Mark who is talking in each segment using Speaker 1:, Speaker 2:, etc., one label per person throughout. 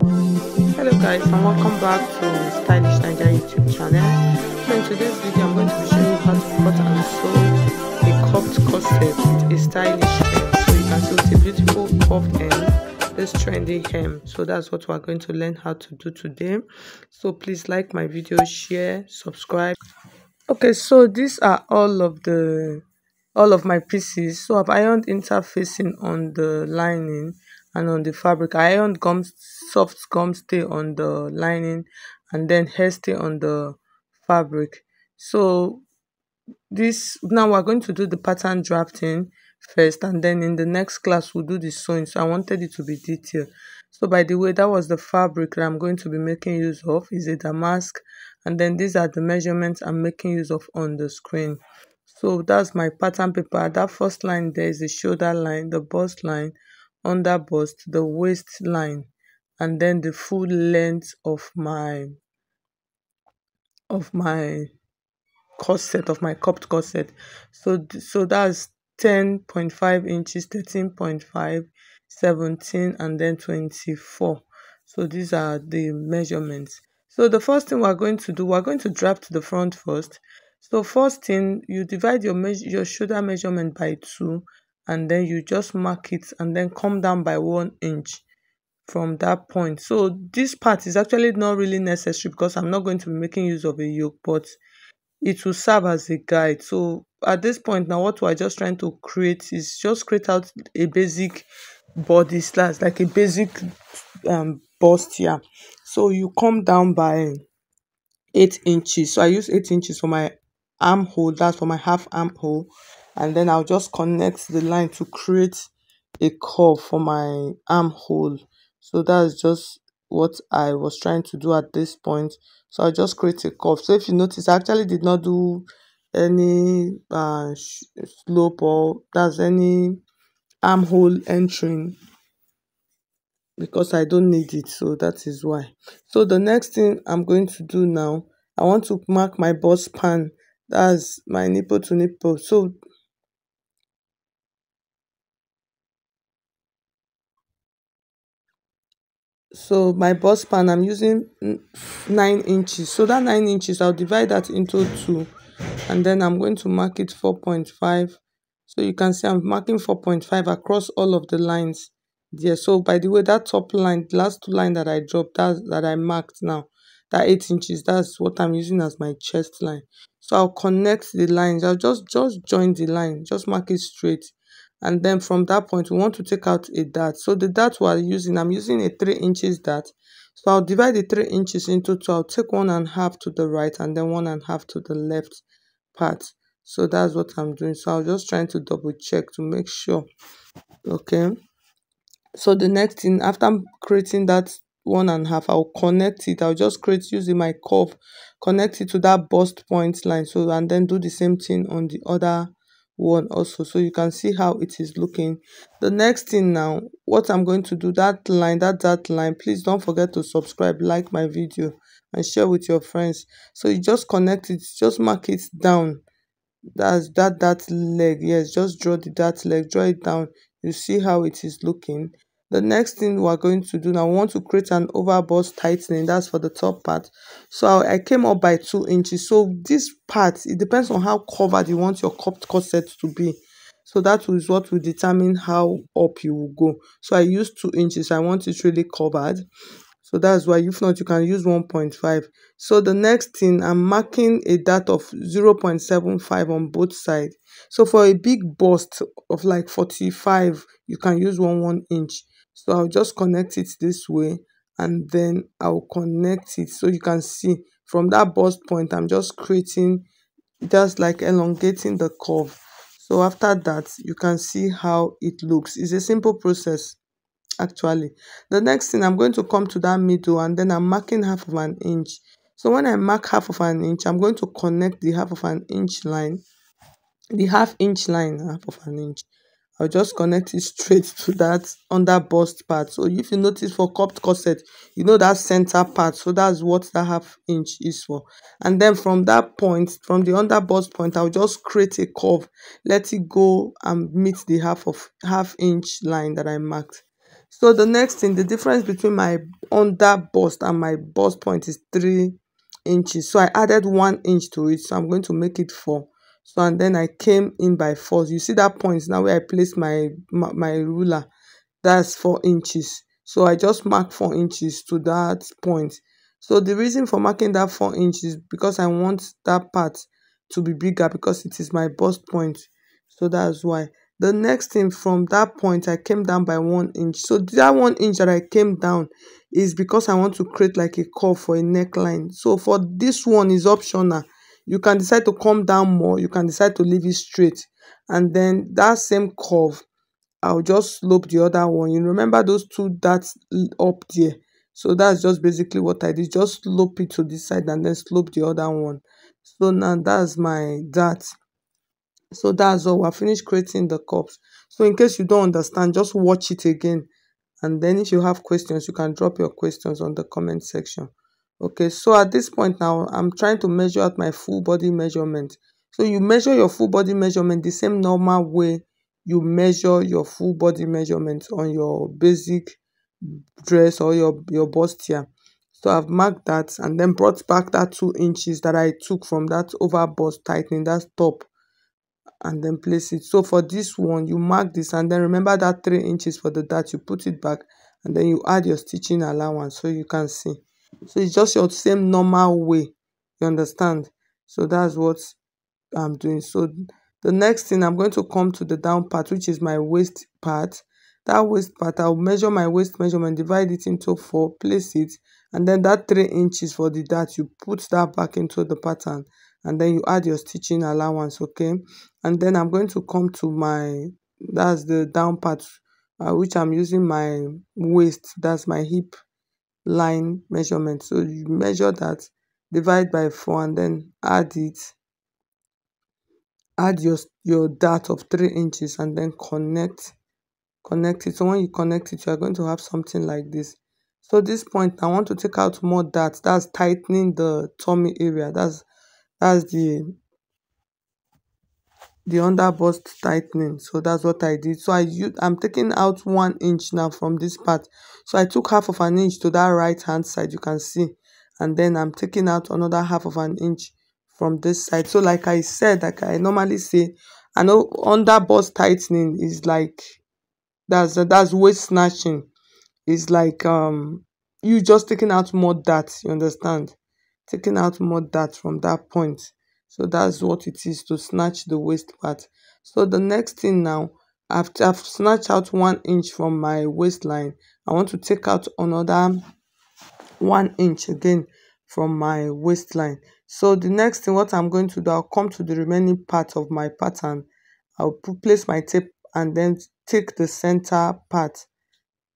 Speaker 1: Hello guys, and welcome back to Stylish Naija YouTube channel. So in today's video I'm going to be showing you how to cut and sew a curved corset with a stylish hem. So you can see it's a beautiful curved hem, this trendy hem. So that's what we're going to learn how to do today. So please like my video, share, subscribe. Okay, so these are all of my pieces. So I've ironed interfacing on the lining and on the fabric. I ironed soft gum stay on the lining and then hair stay on the fabric. So this now we're going to do the pattern drafting first, and then in the next class we'll do the sewing. So I wanted it to be detailed. So by the way, that was the fabric that I'm going to be making use of, is a damask, and then these are the measurements I'm making use of on the screen. So that's my pattern paper. That first line there is the shoulder line, the bust line, under bust, the waist line, and then the full length of my corset, of my cupped corset. So that's 10.5 inches, 13.5, 17, and then 24. So these are the measurements. So the first thing we're going to do, we're going to draft the front first. So first thing, you divide your shoulder measurement by 2, and then you just mark it and then come down by 1 inch from that point. So this part is actually not really necessary because I'm not going to be making use of a yoke, but it will serve as a guide. So at this point now, what we're just trying to create is just create out a basic body slash, like a basic bust here. So you come down by 8 inches. So I use 8 inches for my armhole, that's for my half armhole, and then I'll just connect the line to create a curve for my armhole. So that's just what I was trying to do at this point. So I just create a curve. So if you notice, I actually did not do any slope, or that's any armhole entering, because I don't need it. So that is why. So the next thing I'm going to do now, I want to mark my bust span, that's my nipple to nipple. So my bust span, I'm using 9 inches. So that 9 inches, I'll divide that into 2, and then I'm going to mark it 4.5. So you can see I'm marking 4.5 across all of the lines there. So by the way, that top line, the last 2 line that I dropped, that I marked now, that 8 inches, that's what I'm using as my chest line. So I'll connect the lines. I'll just join the line, just mark it straight, and then from that point we want to take out a dart. So the dart I'm using a 3 inches dart. So I'll divide the 3 inches into 2. I'll take 1.5 to the right and then 1.5 to the left part. So that's what I'm doing. So I'm just trying to double check to make sure. Okay, so the next thing, after I'm creating that 1.5, I'll connect it. I'll just create using my curve, connect it to that bust point line. So and then do the same thing on the other one also, so you can see how it is looking. The next thing now, what I'm going to do, that line, that line, please don't forget to subscribe, like my video, and share with your friends. So you just connect it, just mark it down. That's that leg. Yes, just draw that leg, draw it down. You see how it is looking. The next thing we're going to do now, we want to create an over bust tightening. That's for the top part. So I came up by 2 inches. So this part, it depends on how covered you want your cupped corset to be. So that is what will determine how up you will go. So I used 2 inches. I want it really covered. So that's why, if not, you can use 1.5. So the next thing, I'm marking a dart of 0.75 on both sides. So for a big bust of like 45, you can use 1 inch. So I'll just connect it this way, and then I'll connect it. So you can see from that bust point, I'm just creating, just like elongating the curve. So after that, you can see how it looks. It's a simple process. Actually, the next thing, I'm going to come to that middle, and then I'm marking half of an inch. So when I mark half of an inch, I'm going to connect the half of an inch line, the half-inch line, half of an inch. I'll just connect it straight to that under bust part. So if you notice, for cupped corset, you know that center part, so that's what that half-inch is for. And then from that point, from the under bust point, I'll just create a curve, let it go and meet the half-inch line that I marked. So the next thing, the difference between my under bust and my bust point is 3 inches, so I added 1 inch to it, so I'm going to make it 4. So and then I came in by 4. You see that point now where I placed my ruler, that's 4 inches. So I just mark 4 inches to that point. So the reason for marking that 4 inches because I want that part to be bigger because it is my bust point. So that's why. The next thing, from that point I came down by 1 inch. So that 1 inch that I came down is because I want to create like a curve for a neckline. So for this one is optional. You can decide to come down more, you can decide to leave it straight, and then that same curve I'll just slope the other one. You remember those two dots up there? So that's just basically what I did. Just slope it to this side and then slope the other one. So now that's my dart. So that's all. We're finished creating the cups. So in case you don't understand, just watch it again. And then if you have questions, you can drop your questions on the comment section. Okay, so at this point now, I'm trying to measure out my full body measurement. So you measure your full body measurement the same normal way you measure your full body measurement on your basic dress or your bustier. So I've marked that and then brought back that 2 inches that I took from that over bust tightening, that top, and then place it. So for this one, you mark this and then remember that 3 inches for the dart, you put it back and then you add your stitching allowance so you can see. So it's just your same normal way, you understand? So that's what I'm doing. So the next thing, I'm going to come to the down part, which is my waist part. That waist part, I'll measure my waist measurement, divide it into 4, place it, and then that 3 inches for the dart, you put that back into the pattern and then you add your stitching allowance. Okay, and then I'm going to come to my, that's the down part, which I'm using my waist, that's my hip line measurement. So you measure that, divide by 4, and then add your dart of 3 inches and then connect it. So when you connect it, you are going to have something like this. So this point, I want to take out more darts. That's tightening the tummy area. That's the under bust tightening. So that's what I did. So I'm taking out 1 inch now from this part. So I took half of an inch to that right hand side, you can see, and then I'm taking out another half of an inch from this side. So like I said, like I normally say, I know under bust tightening is like, that's waist snatching. It's like you just taking out more dart, you understand? Taking out more dart from that point. So that's what it is, to snatch the waist part. So the next thing now, after I've snatched out 1 inch from my waistline, I want to take out another 1 inch again from my waistline. So the next thing, what I'm going to do, I'll come to the remaining part of my pattern. I'll place my tape and then take the center part.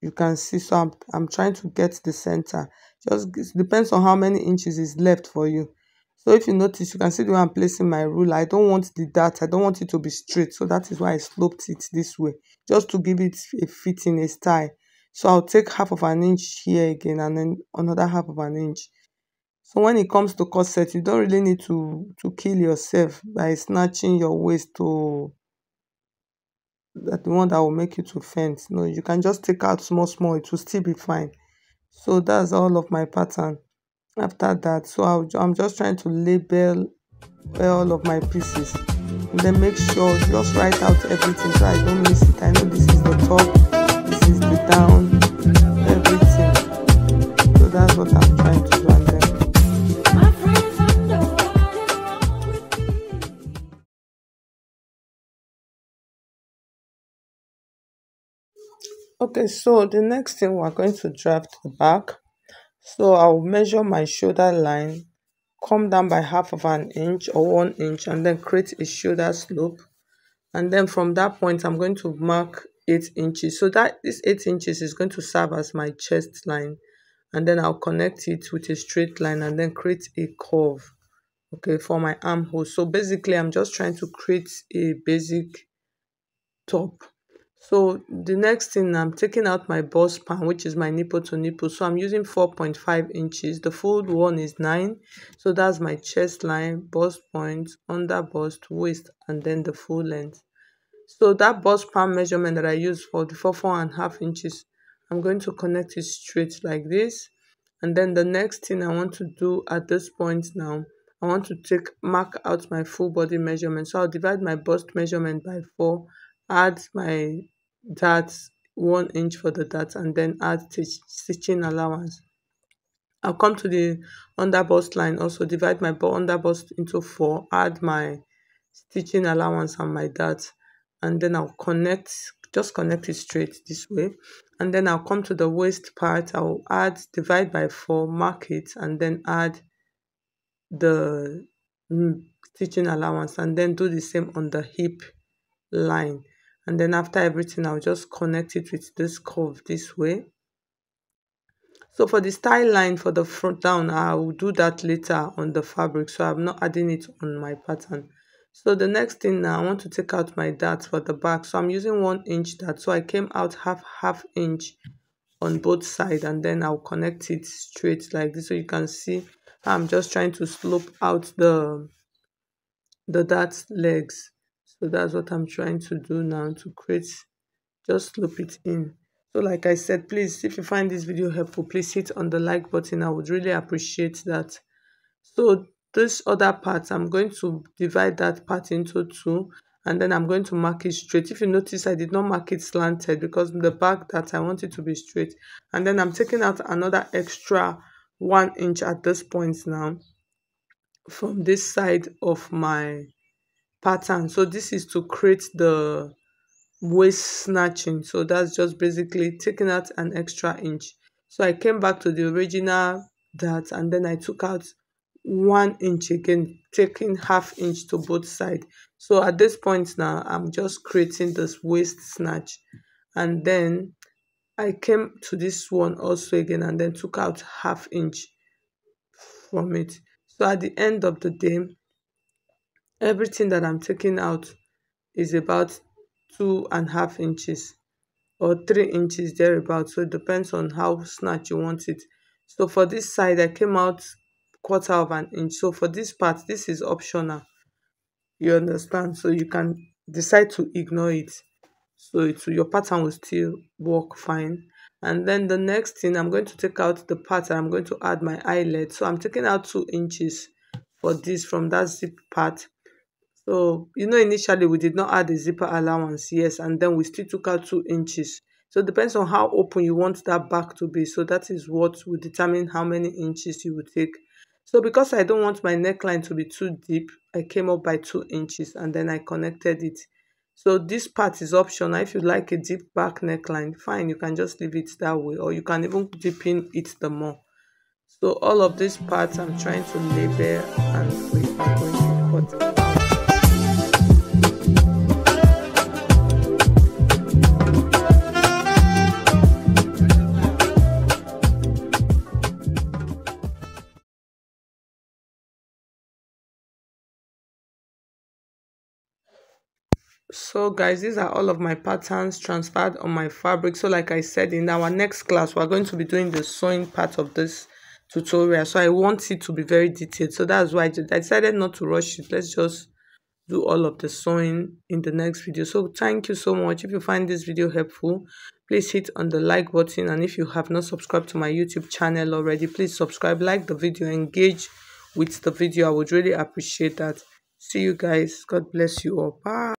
Speaker 1: You can see, so I'm trying to get the center. Just it depends on how many inches is left for you. So if you notice, you can see the way I'm placing my ruler. I don't want the dart, I don't want it to be straight, so that is why I sloped it this way, just to give it a fitting, a style. So I'll take half of an inch here again and then another half of an inch. So when it comes to corset, you don't really need to kill yourself by snatching your waist to that, the one that will make you to faint. No, you can just take out small, it will still be fine. So that's all of my pattern. After that, so I'm just trying to label all of my pieces and then make sure, just write out everything so I don't miss it. I know this is the top, this is the down, everything. So that's what I'm trying to do. And then okay, so the next thing, we're going to draft the back. So I'll measure my shoulder line, come down by half of an inch or 1 inch, and then create a shoulder slope. And then from that point, I'm going to mark 8 inches. So that this 8 inches is going to serve as my chest line. And then I'll connect it with a straight line and then create a curve, okay, for my armhole. So basically, I'm just trying to create a basic top. So the next thing, I'm taking out my bust span, which is my nipple to nipple. So I'm using 4.5 inches. The full one is 9. So that's my chest line, bust point, under bust, waist, and then the full length. So that bust span measurement that I used for the 4.5 inches, I'm going to connect it straight like this. And then the next thing I want to do at this point now, I want to mark out my full body measurement. So I'll divide my bust measurement by 4, add my darts, 1 inch for the darts, and then add stitching allowance. I'll come to the under bust line, also divide my under bust into 4, add my stitching allowance and my dart, and then I'll just connect it straight this way. And then I'll come to the waist part, I'll divide by 4, mark it, and then add the stitching allowance, and then do the same on the hip line. And then after everything, I'll just connect it with this curve this way. So for the style line for the front down, I will do that later on the fabric, so I'm not adding it on my pattern. So the next thing now, I want to take out my dart for the back. So I'm using 1 inch dart. So I came out half inch on both sides, and then I'll connect it straight like this. So you can see I'm just trying to slope out the dart legs. So that's what I'm trying to do now, to create, just slope it in. So like I said, please, if you find this video helpful, please hit on the like button. I would really appreciate that. So this other part, I'm going to divide that part into 2, and then I'm going to mark it straight. If you notice, I did not mark it slanted because the back that I want it to be straight. And then I'm taking out another extra 1 inch at this point now from this side of my pattern. So this is to create the waist snatching. So that's just basically taking out an extra inch. So I came back to the original dart, and then I took out 1 inch again, taking half inch to both sides. So at this point now, I'm just creating this waist snatch, and then I came to this one also again, and then took out half inch from it. So at the end of the day, everything that I'm taking out is about 2.5 inches or 3 inches thereabout. So it depends on how snatch you want it. So for this side, I came out 1/4 inch. So for this part, this is optional, you understand? So you can decide to ignore it, so your pattern will still work fine. And then the next thing, I'm going to take out the part and I'm going to add my eyelet. So I'm taking out 2 inches for this from that zip part. So, initially we did not add the zipper allowance, yes, and then we still took out 2 inches. So it depends on how open you want that back to be. So that is what will determine how many inches you will take. So because I don't want my neckline to be too deep, I came up by 2 inches and then I connected it. So this part is optional. If you like a deep back neckline, fine, you can just leave it that way, or you can even deepen it the more. So all of these parts I'm trying to label, and we are going to cut it out. So guys, these are all of my patterns transferred on my fabric. So like I said, in our next class we're going to be doing the sewing part of this tutorial, so I want it to be very detailed. So that's why I decided not to rush it. Let's just do all of the sewing in the next video. So thank you so much. If you find this video helpful, please hit on the like button, and if you have not subscribed to my YouTube channel already, please subscribe, like the video, engage with the video. I would really appreciate that. See you guys. God bless you all. Bye.